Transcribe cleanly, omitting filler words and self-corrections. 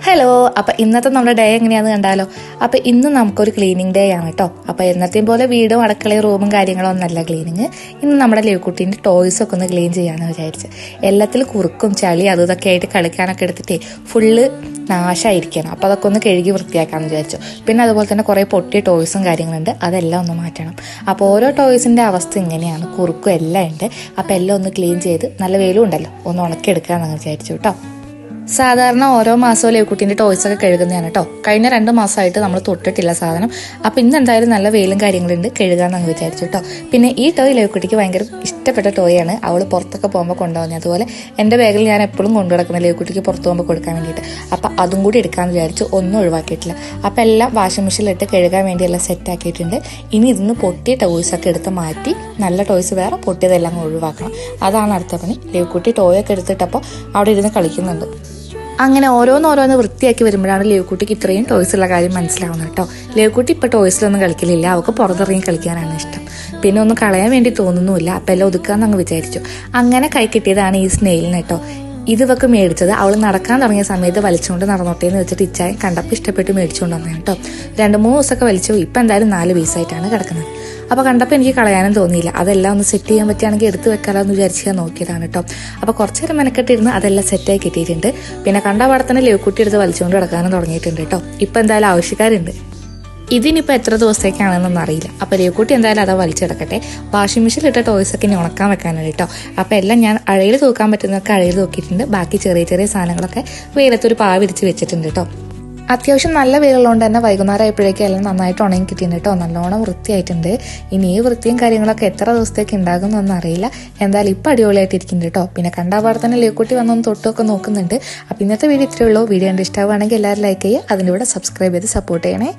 Hello, അപ്പം ഇന്നത്തെ നമ്മുടെ ഡേ എങ്ങനെയാണെന്ന് കണ്ടാലോ. അപ്പം ഇന്ന് നമുക്കൊരു ക്ലീനിങ് ഡേ ആണ് കേട്ടോ. അപ്പം എന്നത്തെയും പോലെ വീടും അടുക്കളയും റൂമും കാര്യങ്ങളും ഒന്നല്ല ക്ലീനിങ്. ഇന്ന് നമ്മുടെ ലിവക്കുട്ടീൻ്റെ ടോയ്സൊക്കെ ഒന്ന് ക്ലീൻ ചെയ്യാമെന്ന് വിചാരിച്ച്. എല്ലാത്തിലും കുറുക്കും ചളി അതും ഇതൊക്കെ ആയിട്ട് കളിക്കാനൊക്കെ എടുത്തിട്ടേ ഫുള്ള് നാശമായിരിക്കണം. അപ്പോൾ അതൊക്കെ ഒന്ന് കഴുകി വൃത്തിയാക്കാമെന്ന് വിചാരിച്ചു. പിന്നെ അതുപോലെ തന്നെ കുറേ പൊട്ടിയ ടോയ്സും കാര്യങ്ങളുണ്ട്, അതെല്ലാം ഒന്ന് മാറ്റണം. അപ്പോൾ ഓരോ ടോയ്സിൻ്റെ അവസ്ഥ ഇങ്ങനെയാണ്, കുറുക്കും എല്ലാം ഉണ്ട്. അപ്പോൾ എല്ലാം ഒന്ന് ക്ലീൻ ചെയ്ത് നല്ല വെയിലും ഉണ്ടല്ലോ, ഒന്ന് ഉണക്കിയെടുക്കാമെന്ന് വിചാരിച്ചു കേട്ടോ. സാധാരണ ഓരോ മാസവും ലിവക്കുട്ടീൻ്റെ ടോയ്സൊക്കെ കഴുകുന്നതാണ് കേട്ടോ. കഴിഞ്ഞ 2 മാസമായിട്ട് നമ്മൾ തൊട്ടിട്ടില്ല സാധനം. അപ്പോൾ ഇന്ന് എന്തായാലും നല്ല വെയിലും കാര്യങ്ങളുണ്ട്, കഴുകാമെന്ന് വിചാരിച്ചു കേട്ടോ. പിന്നെ ഈ ടോയ് ലിവക്കുട്ടിക്ക് ഭയങ്കര ഇഷ്ടപ്പെട്ട ടോയാണ്. അവൾ പുറത്തൊക്കെ പോകുമ്പോൾ കൊണ്ടുപോകുന്നത്. അതുപോലെ എൻ്റെ ബാഗിൽ ഞാൻ എപ്പോഴും കൊണ്ടു നടക്കുന്നത് ലിവക്കുട്ടിക്ക് പുറത്ത് പോകുമ്പോൾ കൊടുക്കാൻ വേണ്ടിയിട്ട്. അപ്പോൾ അതും കൂടി എടുക്കാമെന്ന് വിചാരിച്ചു. ഒന്നും ഒഴിവാക്കിയിട്ടില്ല. അപ്പോൾ എല്ലാം വാഷിംഗ് മെഷീനിലിട്ട് കഴുകാൻ വേണ്ടിയെല്ലാം സെറ്റാക്കിയിട്ടുണ്ട്. ഇനി ഇതിന്ന് പൊട്ടിയ ടോയ്സൊക്കെ എടുത്ത് മാറ്റി നല്ല ടോയ്സ് വേറെ, പൊട്ടിയതെല്ലാം ഒഴിവാക്കണം. അതാണ് അടുത്ത പണി. ലിവക്കുട്ടി ടോയൊക്കെ എടുത്തിട്ടപ്പോൾ അവിടെ ഇരുന്ന് കളിക്കുന്നുണ്ട്. അങ്ങനെ ഓരോന്നോരോന്ന് വൃത്തിയാക്കി വരുമ്പോഴാണ് ലിവക്കുട്ടിക്ക് ഇത്രയും ടോയ്സ് ഉള്ള കാര്യം മനസ്സിലാവുന്നത് കേട്ടോ. ലിവക്കുട്ടി ഇപ്പോൾ ടോയ്സിലൊന്നും കളിക്കലില്ല, അവൾക്ക് പുറത്തിറങ്ങി കളിക്കാനാണ് ഇഷ്ടം. പിന്നെ ഒന്നും കളയാൻ വേണ്ടി തോന്നുന്നുമില്ല. അപ്പം എല്ലാം ഒതുക്കാമെന്ന് അങ്ങ് വിചാരിച്ചു. അങ്ങനെ കൈ കിട്ടിയതാണ് ഈ സ്നെയിലിന് കേട്ടോ. ഇതൊക്കെ മേടിച്ചത് അവൾ നടക്കാൻ തുടങ്ങിയ സമയത്ത് വലിച്ചുകൊണ്ട് നടന്നോട്ടേ എന്ന് വെച്ചിട്ട് ഇച്ചായ കണ്ടപ്പോൾ ഇഷ്ടപ്പെട്ട് മേടിച്ചുകൊണ്ട് വന്നതാണ് കേട്ടോ. 2-3 ദിവസമൊക്കെ വലിച്ചു. ഇപ്പം എന്തായാലും 4 പീസായിട്ടാണ് കിടക്കുന്നത്. അപ്പോൾ കണ്ടപ്പോൾ എനിക്ക് കളയാനും തോന്നിയില്ല. അതെല്ലാം ഒന്ന് സെറ്റ് ചെയ്യാൻ പറ്റുകയാണെങ്കിൽ എടുത്ത് വെക്കാമല്ലോ എന്ന് വിചാരിച്ച് ഞാൻ നോക്കിയതാണ് കേട്ടോ. അപ്പോൾ കുറച്ച് നേരം മെനക്കെട്ടിരുന്ന് അതെല്ലാം സെറ്റായി കിട്ടിയിട്ടുണ്ട്. പിന്നെ കണ്ട പാടെ തന്നെ ലിവക്കുട്ടി എടുത്ത് വലിച്ചുകൊണ്ട് കിടക്കാനും തുടങ്ങിയിട്ടുണ്ട് കേട്ടോ. ഇപ്പം എന്തായാലും ആവശ്യക്കാരുണ്ട്. ഇതിനിപ്പോൾ എത്ര ദിവസത്തേക്കാണെന്നൊന്നും അറിയില്ല. അപ്പോൾ ലിവക്കുട്ടി എന്തായാലും അതാ വലിച്ചെടുക്കട്ടെ. വാഷിംഗ് മെഷീനിലിട്ട ടോയ്സൊക്കെ ഇനി ഉണക്കാൻ വെക്കാനാണ് കേട്ടോ. അപ്പോൾ എല്ലാം ഞാൻ അഴയിൽ തൂക്കാൻ പറ്റുന്നതൊക്കെ അഴയിൽ തൂക്കിയിട്ടുണ്ട്. ബാക്കി ചെറിയ ചെറിയ സാധനങ്ങളൊക്കെ വെയിലത്തൊരു പാ വിരിച്ച് വെച്ചിട്ടുണ്ട് കേട്ടോ. അത്യാവശ്യം നല്ല വെയിലുള്ളതുകൊണ്ട് തന്നെ വൈകുന്നേരം ആയപ്പോഴേക്കും എല്ലാം നന്നായിട്ട് ഉണങ്ങി കിട്ടിയിട്ടുണ്ട് കേട്ടോ. നല്ലോണം വൃത്തിയായിട്ടുണ്ട്. ഇനി ഈ വൃത്തിയും കാര്യങ്ങളൊക്കെ എത്ര ദിവസത്തേക്ക് ഉണ്ടാകുമെന്നൊന്നും അറിയില്ല. എന്തായാലും ഇപ്പം അടിപൊളിയായിട്ടിരിക്കുന്നുണ്ട് കേട്ടോ. പിന്നെ കണ്ടാപാടെ തന്നെ ലിവക്കുട്ടി വന്നൊന്ന് തൊട്ടൊക്കെ നോക്കുന്നുണ്ട്. അപ്പോൾ ഇന്നത്തെ വീഡിയോ ഇത്രയേ ഉള്ളൂ. വീഡിയോ കണ്ട് ഇഷ്ടമാവുകയാണെങ്കിൽ എല്ലാവരും ലൈക്ക് ചെയ്യുക, അതിൻ്റെ കൂടെ സബ്സ്ക്രൈബ് ചെയ്ത് സപ്പോർട്ട് ചെയ്യണേ.